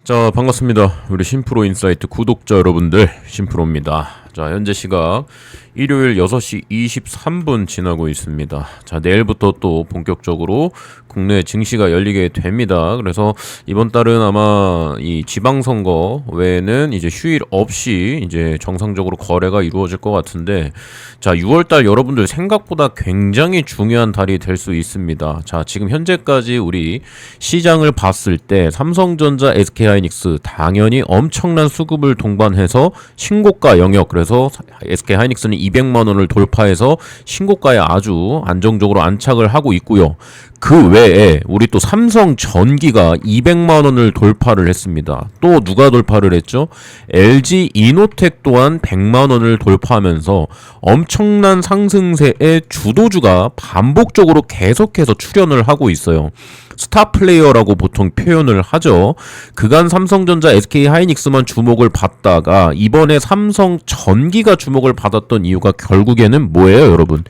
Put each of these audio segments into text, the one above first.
자, 반갑습니다. 우리 심프로 인사이트 구독자 여러분들, 심프로입니다. 자, 현재 시각 일요일 6시 23분 지나고 있습니다. 자, 내일부터 또 본격적으로 국내 증시가 열리게 됩니다. 그래서 이번 달은 아마 이 지방선거 외에는 이제 휴일 없이 이제 정상적으로 거래가 이루어질 것 같은데, 자, 6월달 여러분들 생각보다 굉장히 중요한 달이 될 수 있습니다. 자, 지금 현재까지 우리 시장을 봤을 때 삼성전자, SK하이닉스 당연히 엄청난 수급을 동반해서 신고가 영역, 그래서 SK하이닉스는 200만 원을 돌파해서 신고가에 아주 안정적으로 안착을 하고 있고요. 그 외에 우리 또 삼성전기가 200만 원을 돌파를 했습니다. 또 누가 돌파를 했죠? LG 이노텍 또한 100만 원을 돌파하면서 엄청난 상승세의 주도주가 반복적으로 계속해서 출현을 하고 있어요. 스타 플레이어라고 보통 표현을 하죠. 그간 삼성전자, SK하이닉스만 주목을 받다가 이번에 삼성전기가 주목을 받았던 이유가 결국에는 뭐예요, 여러분?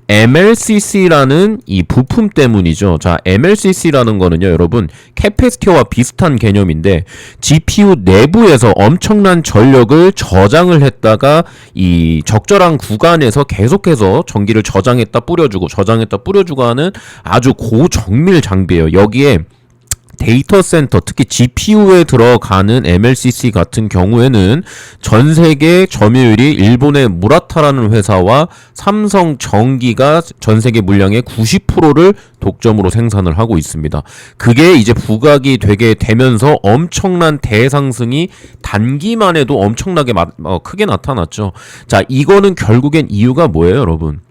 MLCC라는 이 부품 때문이죠. 자, MLCC라는 거는요, 여러분, 캐패시터와 비슷한 개념인데 GPU 내부에서 엄청난 전력을 저장을 했다가 이 적절한 구간에서 계속해서 전기를 저장했다 뿌려주고 하는 아주 고정밀 장비예요. 여기에 데이터 센터, 특히 GPU에 들어가는 MLCC 같은 경우에는 전 세계 점유율이 일본의 무라타라는 회사와 삼성전기가 전 세계 물량의 90%를 독점으로 생산을 하고 있습니다. 그게 이제 부각이 되게 되면서 엄청난 대상승이 단기만에도 엄청나게 크게 나타났죠. 자, 이거는 결국엔 이유가 뭐예요, 여러분?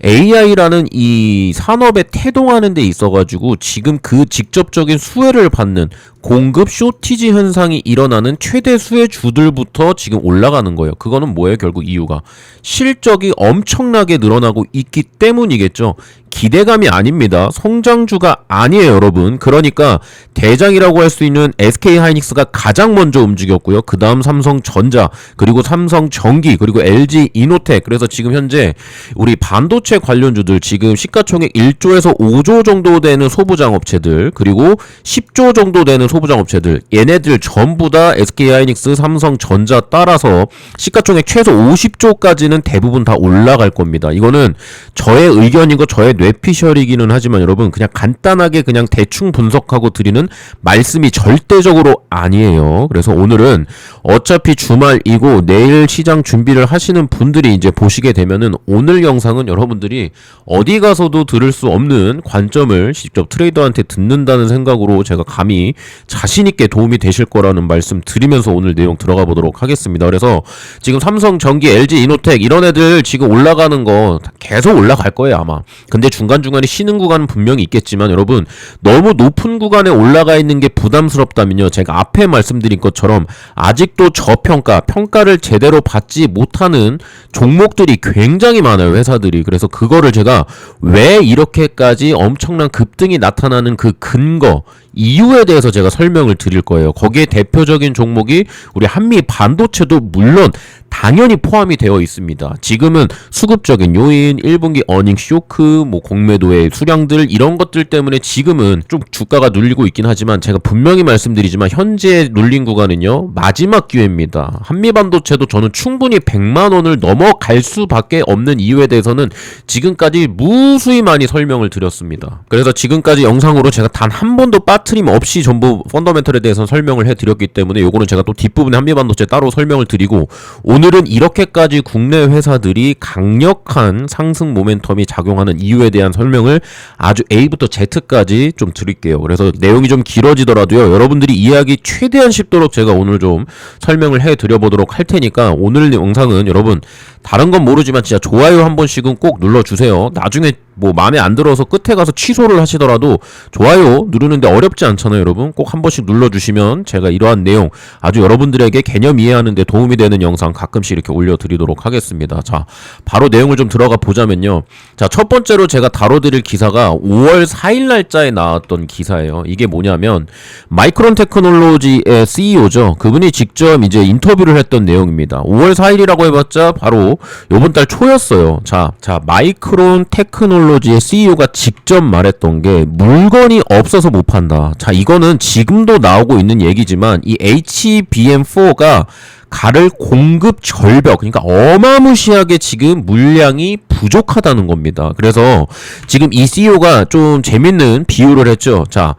AI라는 이 산업에 태동하는 데 있어가지고 지금 그 직접적인 수혜를 받는 공급 쇼티지 현상이 일어나는 최대 수혜주들부터 지금 올라가는 거예요. 그거는 뭐예요? 결국 이유가 실적이 엄청나게 늘어나고 있기 때문이겠죠. 기대감이 아닙니다. 성장주가 아니에요, 여러분. 그러니까 대장이라고 할 수 있는 SK하이닉스가 가장 먼저 움직였고요. 그 다음 삼성전자, 그리고 삼성전기, 그리고 LG 이노텍. 그래서 지금 현재 우리 반도체 관련주들 지금 시가총액 1조에서 5조 정도 되는 소부장업체들, 그리고 10조 정도 되는 소부장업체들, 얘네들 전부 다 SK하이닉스, 삼성전자 따라서 시가총액 최소 50조까지는 대부분 다 올라갈 겁니다. 이거는 저의 의견이고 저의 뇌피셜이기는 하지만 여러분, 그냥 간단하게 그냥 대충 분석하고 드리는 말씀이 절대적으로 아니에요. 그래서 오늘은 어차피 주말이고 내일 시장 준비를 하시는 분들이 이제 보시게 되면은 오늘 영상은 여러분들이 어디 가서도 들을 수 없는 관점을 직접 트레이더한테 듣는다는 생각으로 제가 감히 자신있게 도움이 되실 거라는 말씀 드리면서 오늘 내용 들어가 보도록 하겠습니다. 그래서 지금 삼성전기, LG 이노텍 이런 애들 지금 올라가는 거 계속 올라갈 거예요, 아마. 근데 중간중간에 쉬는 구간은 분명히 있겠지만 여러분, 너무 높은 구간에 올라가 있는 게 부담스럽다면요, 제가 앞에 말씀드린 것처럼 아직도 저평가, 평가를 제대로 받지 못하는 종목들이 굉장히 많아요, 회사들이. 그래서 그거를 제가 왜 이렇게까지 엄청난 급등이 나타나는 그 근거, 이유에 대해서 제가 설명을 드릴 거예요. 거기에 대표적인 종목이 우리 한미 반도체도 물론 당연히 포함이 되어 있습니다. 지금은 수급적인 요인, 1분기 어닝 쇼크, 공매도의 수량들 이런 것들 때문에 지금은 좀 주가가 눌리고 있긴 하지만 제가 분명히 말씀드리지만 현재 눌린 구간은요, 마지막 기회입니다. 한미 반도체도 저는 충분히 100만 원을 넘어갈 수밖에 없는 이유에 대해서는 지금까지 무수히 많이 설명을 드렸습니다. 그래서 지금까지 영상으로 제가 단 한 번도 빠트림 없이 전부 펀더멘털에 대해서 설명을 해드렸기 때문에 요거는 제가 또 뒷부분에 한미 반도체 따로 설명을 드리고, 오늘은 이렇게까지 국내 회사들이 강력한 상승 모멘텀이 작용하는 이유에 대한 설명을 아주 A부터 Z까지 좀 드릴게요. 그래서 내용이 좀 길어지더라도요, 여러분들이 이해하기 최대한 쉽도록 제가 오늘 좀 설명을 해드려보도록 할 테니까 오늘 영상은 여러분 다른 건 모르지만 진짜 좋아요 한 번씩은 꼭 눌러주세요. 나중에 뭐 마음에 안 들어서 끝에 가서 취소를 하시더라도 좋아요 누르는데 어렵지 않잖아요, 여러분. 꼭 한 번씩 눌러주시면 제가 이러한 내용 아주 여러분들에게 개념 이해하는 데 도움이 되는 영상 가끔씩 이렇게 올려드리도록 하겠습니다. 자, 바로 내용을 좀 들어가 보자면요. 자, 첫 번째로 제가 다뤄드릴 기사가 5월 4일 날짜에 나왔던 기사예요. 이게 뭐냐면 마이크론 테크놀로지의 CEO죠. 그분이 직접 이제 인터뷰를 했던 내용입니다. 5월 4일이라고 해봤자 바로 요번 달 초였어요. 자, 마이크론 테크놀로지 테크놀로지의 CEO가 직접 말했던 게 물건이 없어서 못 판다. 자, 이거는 지금도 나오고 있는 얘기지만 이 HBM4가 가를 공급 절벽, 그러니까 어마무시하게 지금 물량이 부족하다는 겁니다. 그래서 지금 이 CEO가 좀 재밌는 비유를 했죠. 자,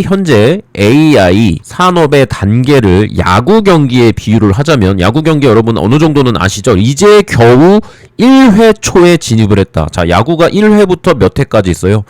현재 AI 산업의 단계를 야구 경기에 비유를 하자면, 야구 경기 여러분 어느 정도는 아시죠? 이제 겨우 1회 초에 진입을 했다. 자, 야구가 1회부터 몇 회까지 있어요?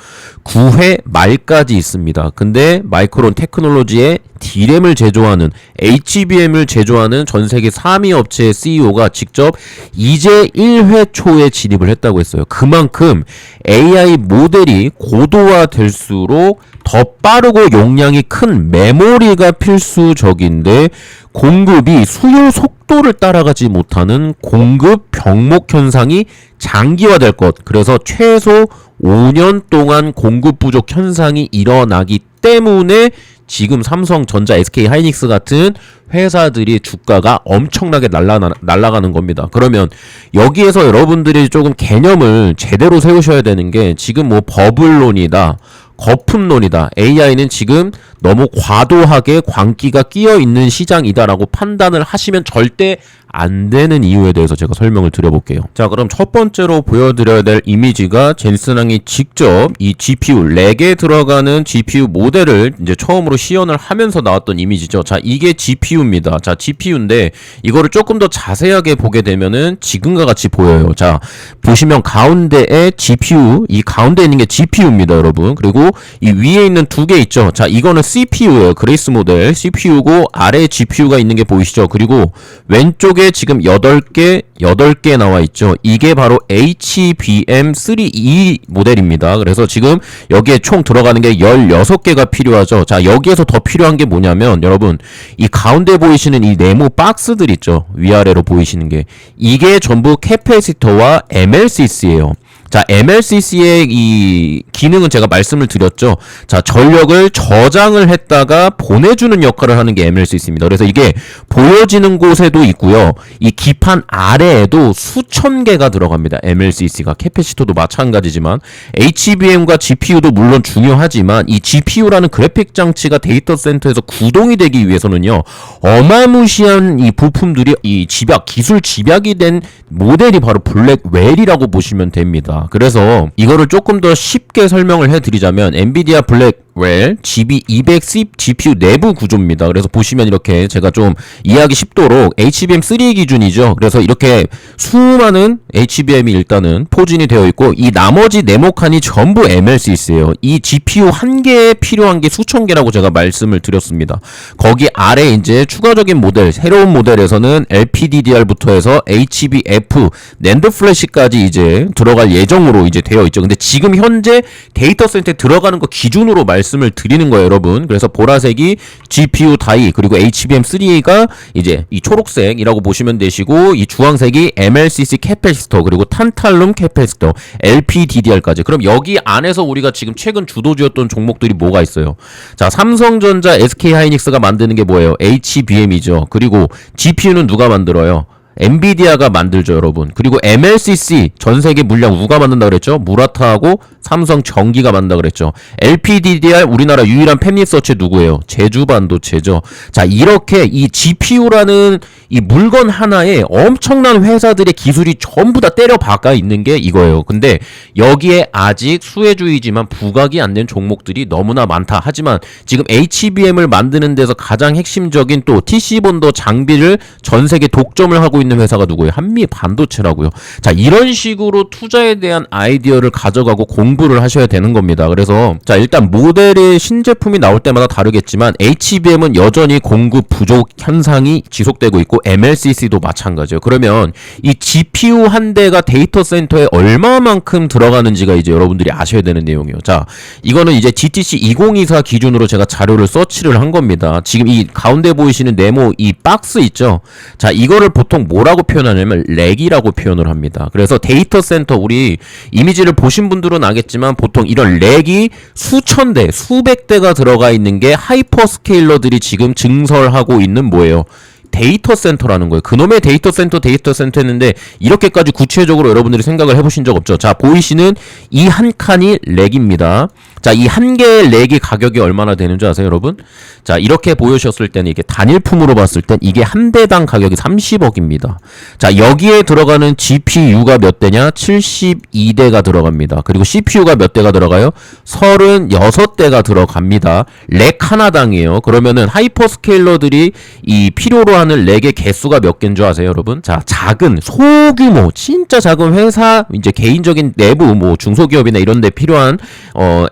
9회 말까지 있습니다. 근데 마이크론 테크놀로지의 D램을 제조하는, HBM을 제조하는 전 세계 3위 업체의 CEO가 직접 이제 1회 초에 진입을 했다고 했어요. 그만큼 AI 모델이 고도화될수록 더 빠르고 용량이 큰 메모리가 필수적인데, 공급이 수요 속도를 따라가지 못하는 공급 병목 현상이 장기화될 것. 그래서 최소 5년 동안 공급 부족 현상이 일어나기 때문에 지금 삼성전자, SK하이닉스 같은 회사들이 주가가 엄청나게 날아가는 겁니다. 그러면 여기에서 여러분들이 조금 개념을 제대로 세우셔야 되는 게, 지금 뭐 버블론이다, 거품론이다, AI는 지금 너무 과도하게 광기가 끼어 있는 시장이다라고 판단을 하시면 절대 안 되는 이유에 대해서 제가 설명을 드려볼게요. 자, 그럼 첫 번째로 보여드려야 될 이미지가 젠슨왕이 직접 이 GPU, 렉에 들어가는 GPU 모델을 이제 처음으로 시연을 하면서 나왔던 이미지죠. 자, 이게 GPU입니다. 자, GPU인데 이거를 조금 더 자세하게 보게 되면은 지금과 같이 보여요. 자, 보시면 가운데에 GPU, 이 가운데 있는 게 GPU입니다, 여러분. 그리고 이 위에 있는 두 개 있죠. 자, 이거는 CPU예요. 그레이스 모델 CPU고, 아래에 GPU가 있는 게 보이시죠? 그리고 왼쪽에 지금 8개 나와 있죠. 이게 바로 HBM3E 모델입니다. 그래서 지금 여기에 총 들어가는 게 16개가 필요하죠. 자, 여기에서 더 필요한 게 뭐냐면, 여러분, 이 가운데 보이시는 이 네모 박스들 있죠. 위아래로 보이시는 게, 이게 전부 캐패시터와 MLCC예요. 자, MLCC의 이 기능은 제가 말씀을 드렸죠. 자, 전력을 저장을 했다가 보내주는 역할을 하는 게 MLCC입니다. 그래서 이게 보여지는 곳에도 있고요. 이 기판 아래에도 수천 개가 들어갑니다. MLCC가. 캐패시터도 마찬가지지만, HBM과 GPU도 물론 중요하지만, 이 GPU라는 그래픽 장치가 데이터 센터에서 구동이 되기 위해서는요, 어마무시한 이 부품들이, 이 기술 집약이 된 모델이 바로 블랙웰이라고 보시면 됩니다. 그래서 이거를 조금 더 쉽게 설명을 해드리자면, 엔비디아 블랙웰 GB210 GPU 내부 구조입니다. 그래서 보시면 이렇게 제가 좀 이해하기 쉽도록 HBM3 기준이죠. 그래서 이렇게 수많은 HBM이 일단은 포진이 되어 있고, 이 나머지 네모칸이 전부 MLCC예요. 이 GPU 한 개에 필요한 게 수천 개라고 제가 말씀을 드렸습니다. 거기 아래 이제 추가적인 모델, 새로운 모델에서는 LPDDR부터 해서 HBF, 낸드 플래시까지 이제 들어갈 예정으로 이제 되어 있죠. 근데 지금 현재 데이터 센터에 들어가는 거 기준으로 말씀을 드리는 거예요, 여러분. 그래서 보라색이 GPU 다이, 그리고 HBM3가 이제 이 초록색이라고 보시면 되시고, 이 주황색이 MLCC 캐패시터, 그리고 탄탈룸 캐패시터, LPDDR까지. 그럼 여기 안에서 우리가 지금 최근 주도주였던 종목들이 뭐가 있어요? 자, 삼성전자, SK하이닉스가 만드는 게 뭐예요? HBM이죠. 그리고 GPU는 누가 만들어요? 엔비디아가 만들죠, 여러분. 그리고 MLCC 전 세계 물량 누가 만든다 그랬죠? 무라타하고 삼성전기가 만든다 그랬죠. LPDDR 우리나라 유일한 팹리서치 누구예요? 제주반도체죠. 자, 이렇게 이 GPU라는 이 물건 하나에 엄청난 회사들의 기술이 전부 다 때려 박아 있는 게 이거예요. 근데 여기에 아직 수혜주의지만 부각이 안 된 종목들이 너무나 많다. 하지만 지금 HBM을 만드는 데서 가장 핵심적인 또 TC본더 장비를 전 세계 독점을 하고 있는 회사가 누구예요? 한미반도체라고요. 자, 이런 식으로 투자에 대한 아이디어를 가져가고 공부를 하셔야 되는 겁니다. 그래서 자, 일단 모델의 신제품이 나올 때마다 다르겠지만 HBM은 여전히 공급 부족 현상이 지속되고 있고, MLCC도 마찬가지예요. 그러면 이 GPU 한 대가 데이터 센터에 얼마만큼 들어가는지가 이제 여러분들이 아셔야 되는 내용이에요. 자, 이거는 이제 GTC 2024 기준으로 제가 자료를 서치를 한 겁니다. 지금 이 가운데 보이시는 네모 이 박스 있죠? 자, 이거를 보통 뭐라고 표현하냐면 렉이라고 표현을 합니다. 그래서 데이터 센터, 우리 이미지를 보신 분들은 알겠지만 보통 이런 렉이 수천 대, 수백 대가 들어가 있는 게 하이퍼스케일러들이 지금 증설하고 있는 뭐예요? 데이터 센터라는 거예요. 그놈의 데이터 센터 했는데 이렇게까지 구체적으로 여러분들이 생각을 해보신 적 없죠. 자, 보이시는 이 한 칸이 렉입니다. 자, 이 한 개의 렉이 가격이 얼마나 되는 줄 아세요, 여러분? 자, 이렇게 보여주셨을 때는 이게 단일품으로 봤을 땐 이게 한 대당 가격이 30억입니다. 자, 여기에 들어가는 GPU가 몇 대냐? 72대가 들어갑니다. 그리고 CPU가 몇 대가 들어가요? 36대가 들어갑니다. 렉 하나당이에요. 그러면은 하이퍼스케일러들이 이 필요로 하는 렉의 개수가 몇 개인 줄 아세요, 여러분? 자, 작은 소규모 진짜 작은 회사, 이제 개인적인 내부 뭐 중소기업이나 이런 데 필요한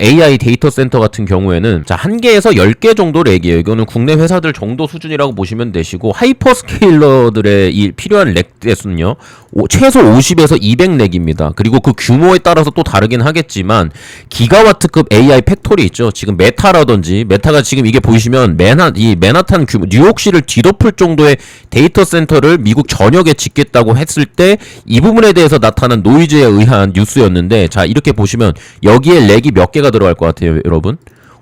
AI 데이터 센터 같은 경우에는 자, 1개에서 10개 정도 렉이에요. 이거는 국내 회사들 정도 수준이라고 보시면 되시고, 하이퍼스케일러들의 이 필요한 렉 대수는요, 최소 50에서 200렉입니다. 그리고 그 규모에 따라서 또 다르긴 하겠지만 기가와트급 AI 팩토리 있죠. 지금 메타가 지금 이게 보이시면 맨하탄 규모, 뉴욕시를 뒤덮을 정도의 데이터 센터를 미국 전역에 짓겠다고 했을 때 이 부분에 대해서 나타난 노이즈에 의한 뉴스였는데, 자, 이렇게 보시면 여기에 렉이 몇 개가 들어갈 것 같아요, 여러분?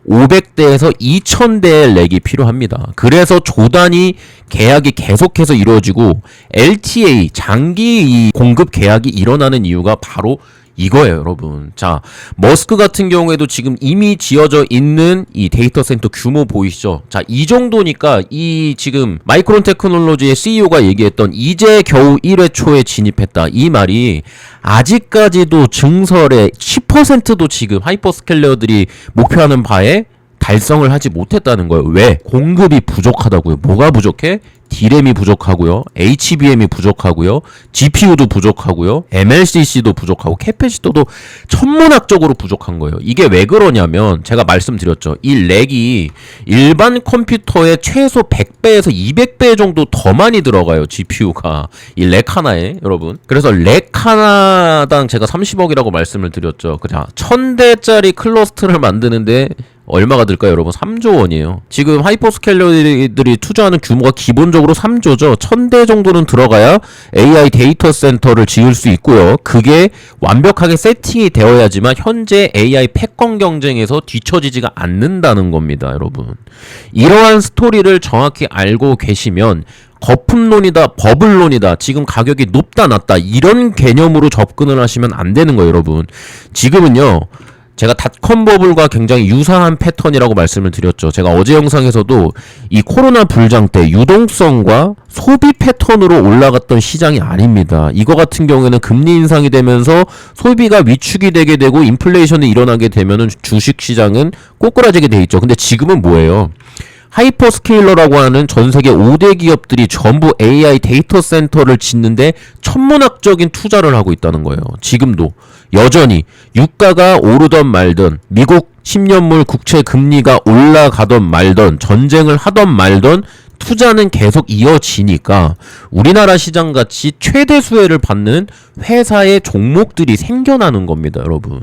500대에서 2000대의 렉이 필요합니다. 그래서 조단위 계약이 계속해서 이루어지고 LTA 장기 공급 계약이 일어나는 이유가 바로 이거예요, 여러분. 자, 머스크 같은 경우에도 지금 이미 지어져 있는 이 데이터 센터 규모 보이시죠? 자, 이 정도니까 이 지금 마이크론 테크놀로지의 CEO가 얘기했던 이제 겨우 1회 초에 진입했다, 이 말이 아직까지도 증설의 10%도 지금 하이퍼스케일러들이 목표하는 바에 달성을 하지 못했다는 거예요. 왜? 공급이 부족하다고요. 뭐가 부족해? D램이 부족하고요, HBM이 부족하고요, GPU도 부족하고요, MLCC도 부족하고 캐패시터도 천문학적으로 부족한 거예요. 이게 왜 그러냐면 제가 말씀드렸죠. 이 렉이 일반 컴퓨터의 최소 100배에서 200배 정도 더 많이 들어가요, GPU가. 이 렉 하나에, 여러분. 그래서 렉 하나당 제가 30억이라고 말씀을 드렸죠. 그냥 1000대짜리 클러스터를 만드는데 얼마가 들까요, 여러분? 3조 원이에요. 지금 하이퍼스케일러들이 투자하는 규모가 기본적으로 3조죠. 1000대 정도는 들어가야 AI 데이터 센터를 지을 수 있고요. 그게 완벽하게 세팅이 되어야지만 현재 AI 패권 경쟁에서 뒤처지지가 않는다는 겁니다, 여러분. 이러한 스토리를 정확히 알고 계시면 거품론이다, 버블론이다, 지금 가격이 높다 낮다 이런 개념으로 접근을 하시면 안 되는 거예요, 여러분. 지금은요, 제가 닷컴 버블과 굉장히 유사한 패턴이라고 말씀을 드렸죠. 제가 어제 영상에서도 이 코로나 불장 때 유동성과 소비 패턴으로 올라갔던 시장이 아닙니다. 이거 같은 경우에는 금리 인상이 되면서 소비가 위축이 되게 되고 인플레이션이 일어나게 되면은 주식 시장은 꼬꾸라지게 돼 있죠. 근데 지금은 뭐예요? 하이퍼스케일러라고 하는 전 세계 5대 기업들이 전부 AI 데이터 센터를 짓는데 천문학적인 투자를 하고 있다는 거예요. 지금도 여전히 유가가 오르던 말던, 미국 10년물 국채 금리가 올라가던 말던, 전쟁을 하던 말던 투자는 계속 이어지니까 우리나라 시장같이 최대 수혜를 받는 회사의 종목들이 생겨나는 겁니다, 여러분.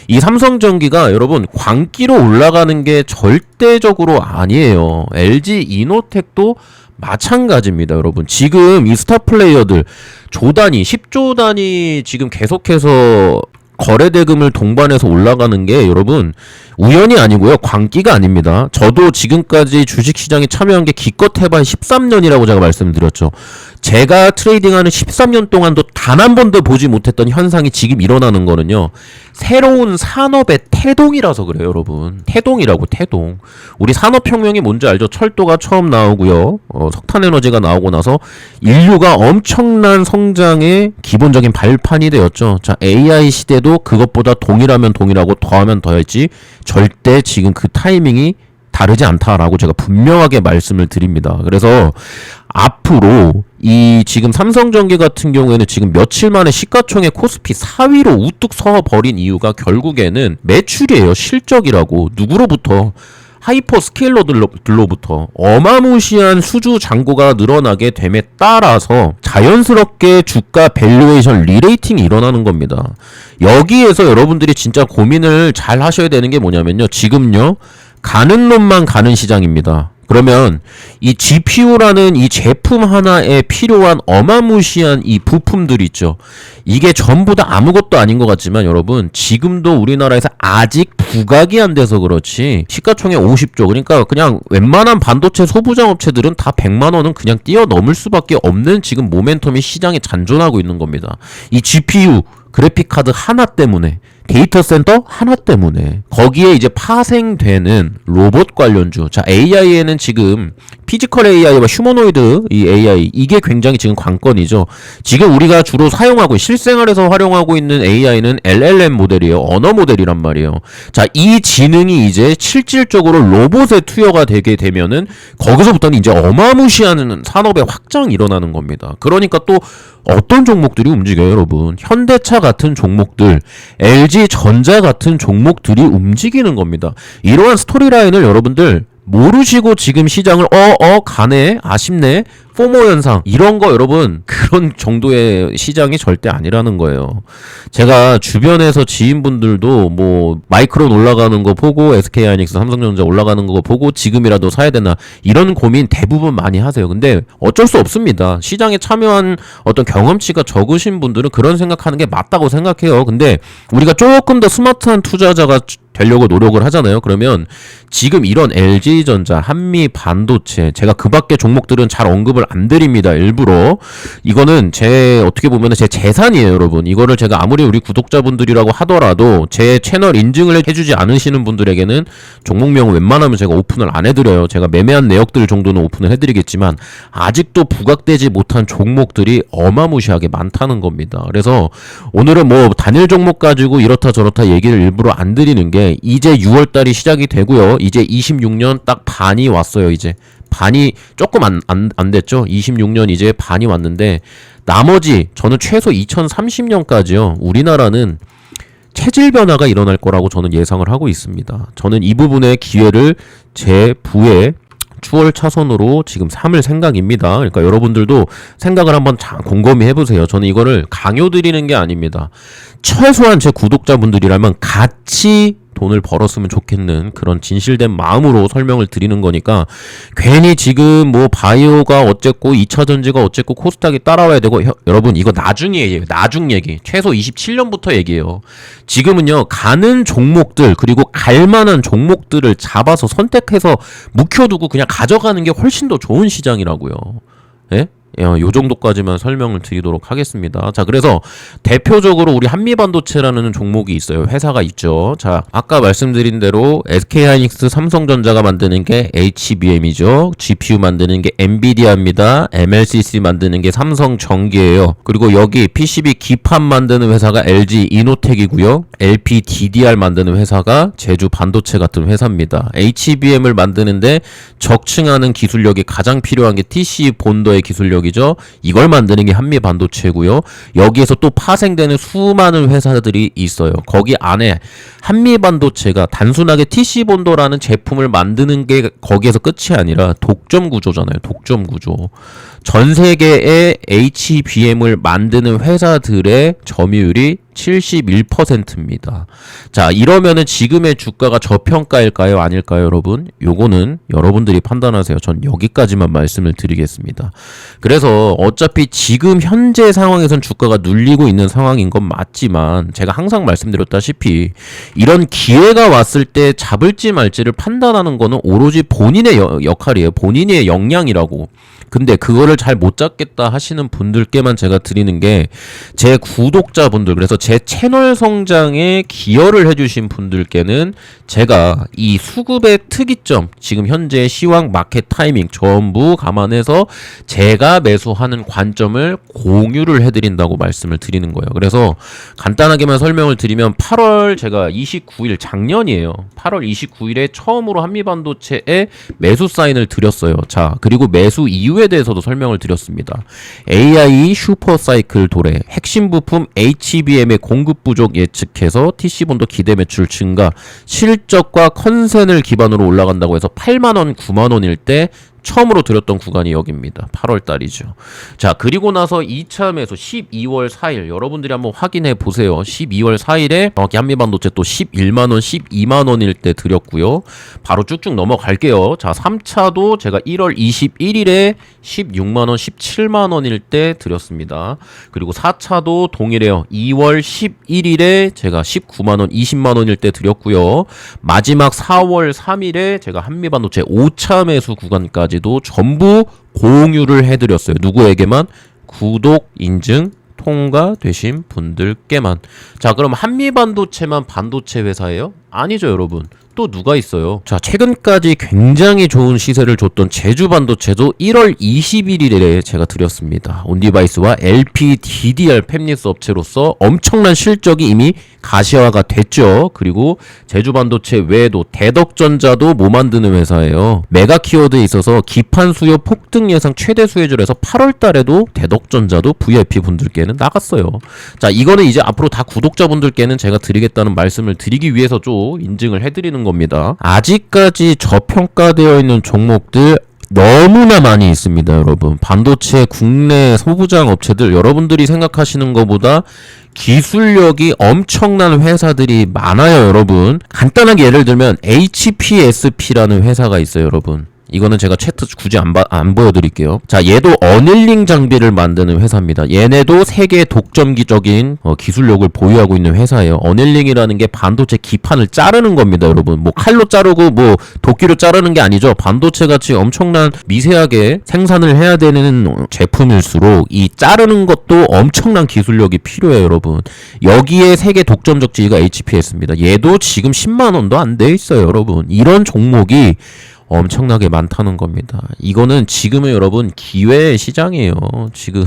이 삼성전기가 여러분 광기로 올라가는 게 절대적으로 아니에요. LG 이노텍도 마찬가지입니다, 여러분. 지금 이 스타 플레이어들 조 단위, 10조 단위 지금 계속해서 거래대금을 동반해서 올라가는 게 여러분 우연이 아니고요, 광기가 아닙니다. 저도 지금까지 주식시장에 참여한 게 기껏 해봐야 13년이라고 제가 말씀드렸죠. 제가 트레이딩하는 13년 동안도 단 한 번도 보지 못했던 현상이 지금 일어나는 거는요, 새로운 산업의 태동이라서 그래요, 여러분. 태동이라고, 태동. 우리 산업혁명이 뭔지 알죠? 철도가 처음 나오고요, 석탄에너지가 나오고 나서 인류가 엄청난 성장의 기본적인 발판이 되었죠. 자, AI 시대도 그것보다 동일하면 동일하고 더하면 더할지 절대 지금 그 타이밍이 다르지 않다라고 제가 분명하게 말씀을 드립니다. 그래서 앞으로 이 지금 삼성전기 같은 경우에는 지금 며칠 만에 시가총액 코스피 4위로 우뚝 서버린 이유가 결국에는 매출이에요. 실적이라고. 누구로부터? 하이퍼스케일러들로부터 어마무시한 수주 잔고가 늘어나게 됨에 따라서 자연스럽게 주가 밸류에이션 리레이팅이 일어나는 겁니다. 여기에서 여러분들이 진짜 고민을 잘 하셔야 되는 게 뭐냐면요, 지금요 가는 놈만 가는 시장입니다. 그러면 이 GPU라는 이 제품 하나에 필요한 어마무시한 이 부품들 있죠. 이게 전부 다 아무것도 아닌 것 같지만 여러분 지금도 우리나라에서 아직 부각이 안 돼서 그렇지 시가총액 50조 그러니까 그냥 웬만한 반도체 소부장 업체들은 다 100만 원은 그냥 뛰어넘을 수밖에 없는 지금 모멘텀이 시장에 잔존하고 있는 겁니다. 이 GPU 그래픽카드 하나 때문에 데이터 센터 하나 때문에 거기에 이제 파생되는 로봇 관련주. 자, AI에는 지금 피지컬 AI와 휴머노이드 이 AI 이게 굉장히 지금 관건이죠. 지금 우리가 주로 사용하고 실생활에서 활용하고 있는 AI는 LLM 모델이에요. 언어 모델이란 말이에요. 자, 이 지능이 이제 실질적으로 로봇에 투여가 되게 되면은 거기서부터는 이제 어마무시한 산업의 확장이 일어나는 겁니다. 그러니까 또 어떤 종목들이 움직여요, 여러분? 현대차 같은 종목들, LG전자 같은 종목들이 움직이는 겁니다. 이러한 스토리라인을 여러분들 모르시고 지금 시장을 가네, 아쉽네, 포모 현상 이런 거 여러분 그런 정도의 시장이 절대 아니라는 거예요. 제가 주변에서 지인분들도 뭐 마이크론 올라가는 거 보고 SK하이닉스, 삼성전자 올라가는 거 보고 지금이라도 사야 되나 이런 고민 대부분 많이 하세요. 근데 어쩔 수 없습니다. 시장에 참여한 어떤 경험치가 적으신 분들은 그런 생각하는 게 맞다고 생각해요. 근데 우리가 조금 더 스마트한 투자자가 되려고 노력을 하잖아요. 그러면 지금 이런 LG전자, 한미반도체 제가 그 밖에 종목들은 잘 언급을 안 드립니다. 일부러. 이거는 제 어떻게 보면 제 재산이에요, 여러분. 이거를 제가 아무리 우리 구독자분들이라고 하더라도 제 채널 인증을 해주지 않으시는 분들에게는 종목명은 웬만하면 제가 오픈을 안 해드려요. 제가 매매한 내역들 정도는 오픈을 해드리겠지만 아직도 부각되지 못한 종목들이 어마무시하게 많다는 겁니다. 그래서 오늘은 뭐 단일 종목 가지고 이렇다 저렇다 얘기를 일부러 안 드리는 게 이제 6월달이 시작이 되고요. 이제 26년 딱 반이 왔어요. 이제 반이 조금 안 됐죠. 26년 이제 반이 왔는데 나머지 저는 최소 2030년까지요. 우리나라는 체질 변화가 일어날 거라고 저는 예상을 하고 있습니다. 저는 이 부분의 기회를 제 부에 추월 차선으로 지금 삼을 생각입니다. 그러니까 여러분들도 생각을 한번 곰곰이 해보세요. 저는 이거를 강요 드리는 게 아닙니다. 최소한 제 구독자분들이라면 같이 돈을 벌었으면 좋겠는 그런 진실된 마음으로 설명을 드리는 거니까 괜히 지금 뭐 바이오가 어쨌고 2차전지가 어쨌고 코스닥이 따라와야 되고 여러분 이거 나중 얘기예요. 나중 얘기. 최소 27년부터 얘기해요. 지금은요 가는 종목들 그리고 갈만한 종목들을 잡아서 선택해서 묵혀두고 그냥 가져가는 게 훨씬 더 좋은 시장이라고요. 예? 요 정도까지만 설명을 드리도록 하겠습니다. 자, 그래서 대표적으로 우리 한미반도체라는 종목이 있어요. 회사가 있죠. 자, 아까 말씀드린 대로 SK하이닉스, 삼성전자가 만드는 게 HBM이죠. GPU 만드는 게 엔비디아입니다. MLCC 만드는 게 삼성전기예요. 그리고 여기 PCB 기판 만드는 회사가 LG 이노텍이고요. LPDDR 만드는 회사가 제주 반도체 같은 회사입니다. HBM을 만드는데 적층하는 기술력이 가장 필요한 게 TC 본더의 기술력이 이걸 만드는 게 한미반도체고요. 여기에서 또 파생되는 수많은 회사들이 있어요. 거기 안에 한미반도체가 단순하게 TC본도라는 제품을 만드는 게 거기에서 끝이 아니라 독점 구조잖아요. 독점 구조. 전 세계의 HBM을 만드는 회사들의 점유율이 71%입니다. 자, 이러면은 지금의 주가가 저평가일까요? 아닐까요, 여러분? 요거는 여러분들이 판단하세요. 전 여기까지만 말씀을 드리겠습니다. 그래서 어차피 지금 현재 상황에선 주가가 눌리고 있는 상황인 건 맞지만 제가 항상 말씀드렸다시피 이런 기회가 왔을 때 잡을지 말지를 판단하는 거는 오로지 본인의 역할이에요. 본인의 역량이라고. 근데 그거를 잘 못 잡겠다 하시는 분들께만 제가 드리는 게 제 구독자분들 그래서 제 채널 성장에 기여를 해주신 분들께는 제가 이 수급의 특이점 지금 현재 시황 마켓 타이밍 전부 감안해서 제가 매수하는 관점을 공유를 해드린다고 말씀을 드리는 거예요. 그래서 간단하게만 설명을 드리면 8월 제가 29일 작년이에요. 8월 29일에 처음으로 한미반도체에 매수 사인을 드렸어요. 자, 그리고 매수 이유에 대해서도 설명을 드렸습니다. AI 슈퍼사이클 도래, 핵심 부품 HBM의 공급 부족 예측해서 TC본도 기대 매출 증가, 실적과 컨센을 기반으로 올라간다고 해서 8만원, 9만원일 때 처음으로 드렸던 구간이 여기입니다. 8월 달이죠. 자, 그리고 나서 2차 매수 12월 4일 여러분들이 한번 확인해 보세요. 12월 4일에 정확히 한미반도체 또 11만원, 12만원일 때 드렸고요. 바로 쭉쭉 넘어갈게요. 자, 3차도 제가 1월 21일에 16만원, 17만원일 때 드렸습니다. 그리고 4차도 동일해요. 2월 11일에 제가 19만원, 20만원일 때 드렸고요. 마지막 4월 3일에 제가 한미반도체 5차 매수 구간까지도 전부 공유를 해드렸어요. 누구에게만? 구독, 인증, 통과되신 분들께만. 자, 그럼 한미반도체만 반도체 회사예요? 아니죠, 여러분. 또 누가 있어요? 자, 최근까지 굉장히 좋은 시세를 줬던 제주반도체도 1월 21일에 제가 드렸습니다. 온디바이스와 LPDDR 팹리스 업체로서 엄청난 실적이 이미 가시화가 됐죠. 그리고 제주반도체 외에도 대덕전자도 뭐 만드는 회사예요. 메가 키워드에 있어서 기판 수요 폭등 예상 최대 수혜주에서 8월 달에도 대덕전자도 VIP 분들께는 나갔어요. 자, 이거는 이제 앞으로 다 구독자분들께는 제가 드리겠다는 말씀을 드리기 위해서 좀 인증을 해드리는 겁니다. 아직까지 저평가되어 있는 종목들 너무나 많이 있습니다, 여러분. 반도체 국내 소부장 업체들 여러분들이 생각하시는 것보다 기술력이 엄청난 회사들이 많아요, 여러분. 간단하게 예를 들면 HPSP라는 회사가 있어요, 여러분. 이거는 제가 채트 굳이 안 보여드릴게요. 자, 얘도 어닐링 장비를 만드는 회사입니다. 얘네도 세계 독점기적인 기술력을 보유하고 있는 회사예요. 어닐링이라는 게 반도체 기판을 자르는 겁니다, 여러분. 뭐 칼로 자르고 뭐 도끼로 자르는 게 아니죠. 반도체 같이 엄청난 미세하게 생산을 해야 되는 제품일수록 이 자르는 것도 엄청난 기술력이 필요해요, 여러분. 여기에 세계 독점적 지위가 HPS입니다. 얘도 지금 10만 원도 안 돼 있어요, 여러분. 이런 종목이 엄청나게 많다는 겁니다. 이거는 지금은 여러분 기회의 시장이에요. 지금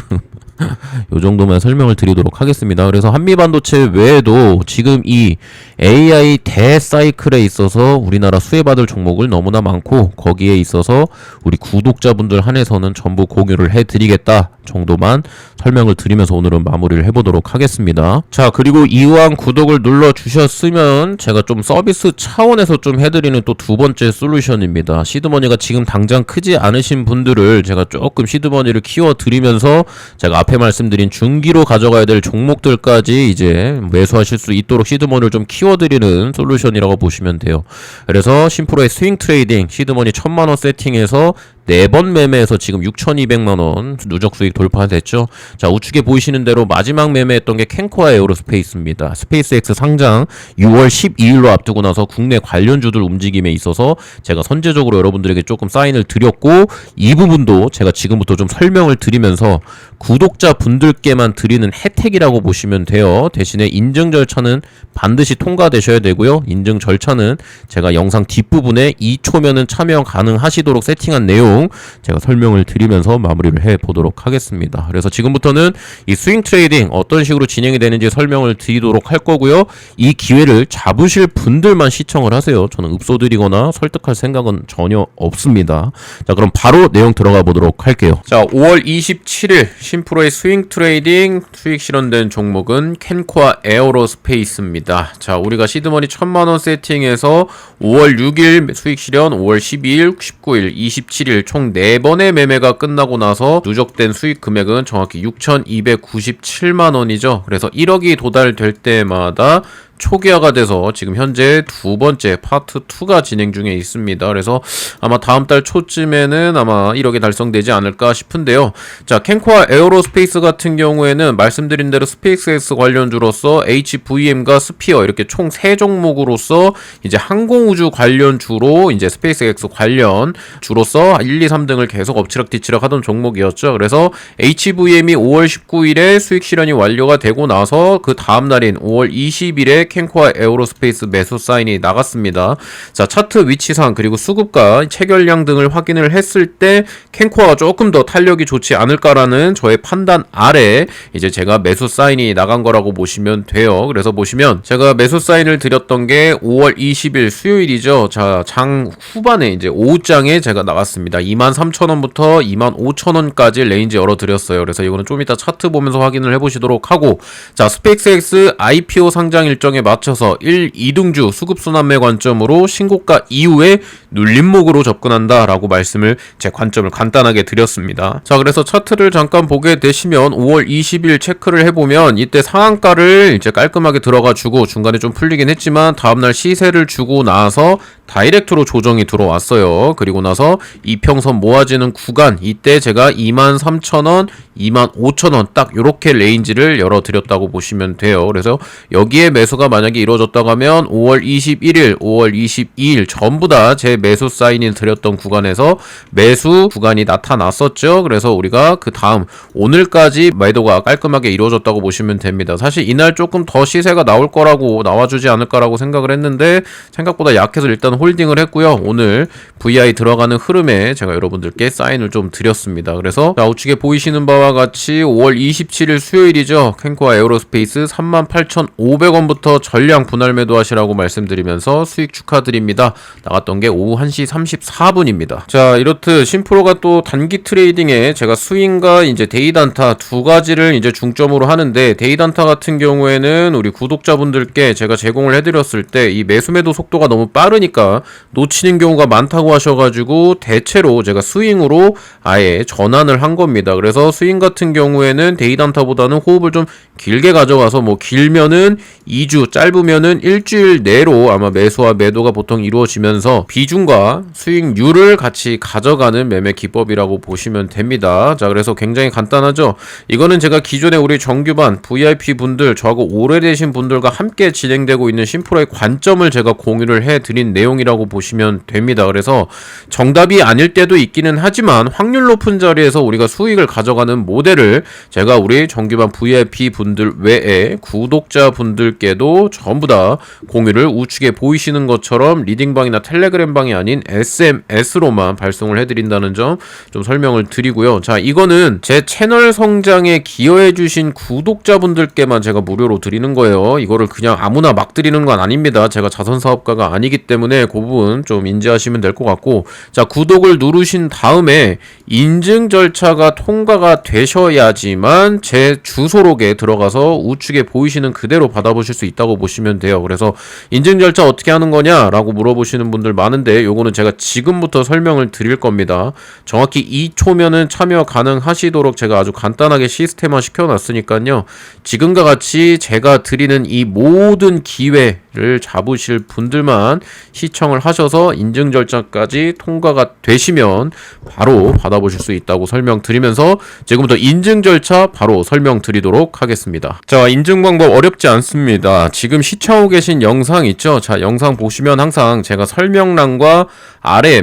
요 정도만 설명을 드리도록 하겠습니다. 그래서 한미반도체 외에도 지금 이 AI 대사이클에 있어서 우리나라 수혜받을 종목을 너무나 많고 거기에 있어서 우리 구독자분들 한해서는 전부 공유를 해드리겠다 정도만 설명을 드리면서 오늘은 마무리를 해보도록 하겠습니다. 자, 그리고 이왕 구독을 눌러주셨으면 제가 좀 서비스 차원에서 좀 해드리는 또 두 번째 솔루션입니다. 시드머니가 지금 당장 크지 않으신 분들을 제가 조금 시드머니를 키워드리면서 제가 앞에 말씀드린 중기로 가져가야 될 종목들까지 이제 매수하실 수 있도록 시드머니를 좀 키워드리는 솔루션이라고 보시면 돼요. 그래서 심프로의 스윙 트레이딩 시드머니 1000만원 세팅해서 4번 매매에서 지금 6,200만원 누적 수익 돌파됐죠. 자, 우측에 보이시는 대로 마지막 매매했던 게 캔코아 에어로스페이스입니다. 스페이스X 상장 6월 12일로 앞두고 나서 국내 관련주들 움직임에 있어서 제가 선제적으로 여러분들에게 조금 사인을 드렸고 이 부분도 제가 지금부터 좀 설명을 드리면서 구독자 분들께만 드리는 혜택이라고 보시면 돼요. 대신에 인증 절차는 반드시 통과되셔야 되고요. 인증 절차는 제가 영상 뒷부분에 2초면은 참여 가능하시도록 세팅한 내용 제가 설명을 드리면서 마무리를 해보도록 하겠습니다. 그래서 지금부터는 이 스윙 트레이딩 어떤 식으로 진행이 되는지 설명을 드리도록 할 거고요. 이 기회를 잡으실 분들만 시청을 하세요. 저는 읍소드리거나 설득할 생각은 전혀 없습니다. 자, 그럼 바로 내용 들어가 보도록 할게요. 자, 5월 27일 심프로의 스윙 트레이딩 수익 실현된 종목은 캔코아 에어로스페이스입니다. 자, 우리가 시드머니 1000만원 세팅해서 5월 6일 수익 실현, 5월 12일, 19일, 27일 총 4번의 매매가 끝나고 나서 누적된 수익 금액은 정확히 6,297만원이죠. 그래서 1억이 도달될 때마다 초기화가 돼서 지금 현재 두 번째 파트 2가 진행 중에 있습니다. 그래서 아마 다음 달 초쯤에는 아마 1억이 달성되지 않을까 싶은데요. 자, 캔코아 에어로스페이스 같은 경우에는 말씀드린 대로 스페이스X 관련주로서 HVM과 스피어 이렇게 총 3종목으로서 이제 항공우주 관련주로 이제 스페이스X 관련 주로서 1, 2, 3등을 계속 엎치락뒤치락 하던 종목이었죠. 그래서 HVM이 5월 19일에 수익 실현이 완료가 되고 나서 그 다음 날인 5월 20일에 캔코아 에어로스페이스 매수 사인이 나갔습니다. 자, 차트 위치상 그리고 수급가, 체결량 등을 확인을 했을 때 캔코아가 조금 더 탄력이 좋지 않을까라는 저의 판단 아래 이제 제가 매수 사인이 나간 거라고 보시면 돼요. 그래서 보시면 제가 매수 사인을 드렸던 게 5월 20일 수요일이죠. 자, 장 후반에 이제 오후장에 제가 나갔습니다. 23,000원부터 25,000원까지 레인지 열어드렸어요. 그래서 이거는 좀 이따 차트 보면서 확인을 해보시도록 하고, 자, 스페이스X IPO 상장 일정에 일정에 맞춰서 1, 2등주 수급순환매 관점으로 신고가 이후에 눌림목으로 접근한다라고 말씀을 제 관점을 간단하게 드렸습니다. 자, 그래서 차트를 잠깐 보게 되시면 5월 20일 체크를 해보면 이때 상한가를 이제 깔끔하게 들어가주고 중간에 좀 풀리긴 했지만 다음날 시세를 주고 나서 다이렉트로 조정이 들어왔어요. 그리고 나서 이평선 모아지는 구간, 이때 제가 23,000원, 25,000원 딱 요렇게 레인지를 열어드렸다고 보시면 돼요. 그래서 여기에 매수가 만약에 이루어졌다고 하면 5월 21일, 5월 22일 전부 다 제 매수 사인이 드렸던 구간에서 매수 구간이 나타났었죠. 그래서 우리가 그 다음 오늘까지 매도가 깔끔하게 이루어졌다고 보시면 됩니다. 사실 이날 조금 더 시세가 나올 거라고 나와주지 않을까라고 생각을 했는데 생각보다 약해서 일단 홀딩을 했고요. 오늘 VI 들어가는 흐름에 제가 여러분들께 사인을 좀 드렸습니다. 그래서 자, 우측에 보이시는 바와 같이 5월 27일 수요일이죠. 캔코아 에어로스페이스 38,500원부터 전량 분할 매도하시라고 말씀드리면서 수익 축하드립니다. 나갔던 게 오후 1시 34분입니다. 자, 이렇듯 심프로가 또 단기 트레이딩에 제가 스윙과 이제 데이 단타 두 가지를 이제 중점으로 하는데, 데이 단타 같은 경우에는 우리 구독자분들께 제가 제공을 해드렸을 때 이 매수 매도 속도가 너무 빠르니까 놓치는 경우가 많다고 하셔가지고 대체로 제가 스윙으로 아예 전환을 한 겁니다. 그래서 스윙 같은 경우에는 데이 단타보다는 호흡을 좀 길게 가져가서 뭐 길면은 2주, 짧으면은 일주일 내로 아마 매수와 매도가 보통 이루어지면서 비중과 수익률을 같이 가져가는 매매 기법이라고 보시면 됩니다. 자, 그래서 굉장히 간단하죠. 이거는 제가 기존에 우리 정규반 VIP 분들, 저하고 오래되신 분들과 함께 진행되고 있는 심프로의 관점을 제가 공유를 해드린 내용이라고 보시면 됩니다. 그래서 정답이 아닐 때도 있기는 하지만 확률 높은 자리에서 우리가 수익을 가져가는 모델을 제가 우리 정규반 VIP 분들 외에 구독자 분들께도 전부 다 공유를 우측에 보이시는 것처럼 리딩방이나 텔레그램방이 아닌 SMS로만 발송을 해드린다는 점 좀 설명을 드리고요. 자, 이거는 제 채널 성장에 기여해주신 구독자분들께만 제가 무료로 드리는 거예요. 이거를 그냥 아무나 막 드리는 건 아닙니다. 제가 자선사업가가 아니기 때문에 그 부분 좀 인지하시면 될 것 같고, 자, 구독을 누르신 다음에 인증 절차가 통과가 되셔야지만 제 주소록에 들어가서 우측에 보이시는 그대로 받아보실 수 있다고 보시면 돼요. 그래서 인증 절차 어떻게 하는 거냐라고 물어보시는 분들 많은데 요거는 제가 지금부터 설명을 드릴 겁니다. 정확히 2초면은 참여 가능하시도록 제가 아주 간단하게 시스템화 시켜놨으니까요. 지금과 같이 제가 드리는 이 모든 기회를 잡으실 분들만 시청을 하셔서 인증 절차까지 통과가 되시면 바로 받아보실 수 있다고 설명드리면서 지금부터 인증 절차 바로 설명드리도록 하겠습니다. 자, 인증 방법 어렵지 않습니다. 지금 시청하고 계신 영상 있죠? 자, 영상 보시면 항상 제가 설명란과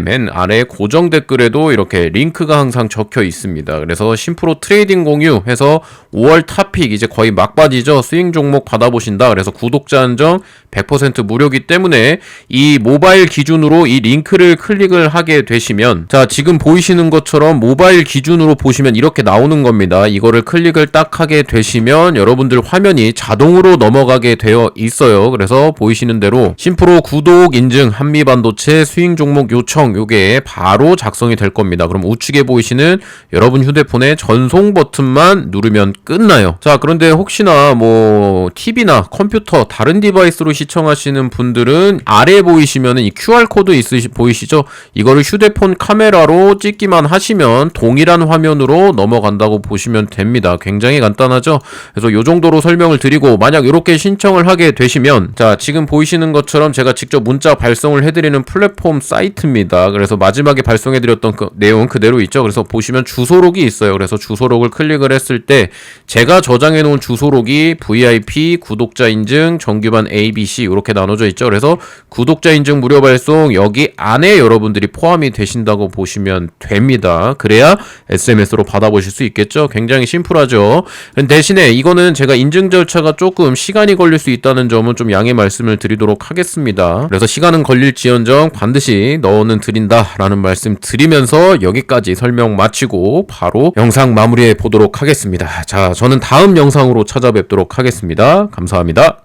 맨 아래 고정 댓글에도 이렇게 링크가 항상 적혀 있습니다. 그래서 심프로 트레이딩 공유 해서 5월 탑픽 이제 거의 막바지죠. 스윙 종목 받아보신다. 그래서 구독자 한정 100% 무료기 때문에 이 모바일 기준으로 이 링크를 클릭을 하게 되시면, 자, 지금 보이시는 것처럼 모바일 기준으로 보시면 이렇게 나오는 겁니다. 이거를 클릭을 딱 하게 되시면 여러분들 화면이 자동으로 넘어가게 되어 있어요. 그래서 보이시는 대로 심프로 구독 인증 한미반도체 스윙 종목 요청 요게 바로 작성이 될 겁니다. 그럼 우측에 보이시는 여러분 휴대폰의 전송 버튼만 누르면 끝나요. 자, 그런데 혹시나 뭐 TV나 컴퓨터 다른 디바이스로 시청하시는 분들은 아래 보이시면은 이 QR코드 보이시죠? 이거를 휴대폰 카메라로 찍기만 하시면 동일한 화면으로 넘어간다고 보시면 됩니다. 굉장히 간단하죠? 그래서 요 정도로 설명을 드리고, 만약 이렇게 신청을 하게 되시면, 자, 지금 보이시는 것처럼 제가 직접 문자 발송을 해드리는 플랫폼 사이트입니다. 그래서 마지막에 발송해드렸던 그 내용 그대로 있죠? 그래서 보시면 주소록이 있어요. 그래서 주소록을 클릭을 했을 때 제가 저장해놓은 주소록이 VIP, 구독자 인증, 정규반 ABC 이렇게 나눠져 있죠. 그래서 구독자 인증 무료 발송 여기 안에 여러분들이 포함이 되신다고 보시면 됩니다. 그래야 SMS로 받아보실 수 있겠죠. 굉장히 심플하죠. 대신에 이거는 제가 인증 절차가 조금 시간이 걸릴 수 있다는 점은 좀 양해 말씀을 드리도록 하겠습니다. 그래서 시간은 걸릴지언정 반드시 넣어는 드린다라는 말씀 드리면서 여기까지 설명 마치고 바로 영상 마무리해 보도록 하겠습니다. 자, 저는 다음 영상으로 찾아뵙도록 하겠습니다. 감사합니다.